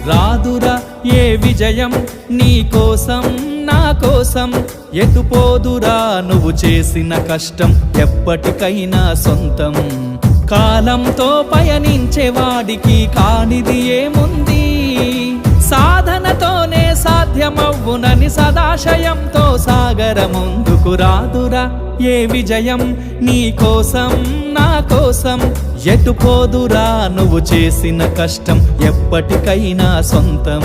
రాదురా ఏ విజయం నీ కోసం నా కోసం, ఎటుపోదురా నువ్వు చేసిన కష్టం ఎప్పటికైనా సొంతం. కాలంతో పయనించేవాడికి కానిది ఏముంది, సాధనతోనే సాధ్యమవ్వునని సదాశయంతో సాగర ముందుకు. రాదురా ఏ విజయం నీ కోసం నా కోసం, ఎటుపోదురా నువ్వు చేసిన కష్టం ఎప్పటికైనా సొంతం.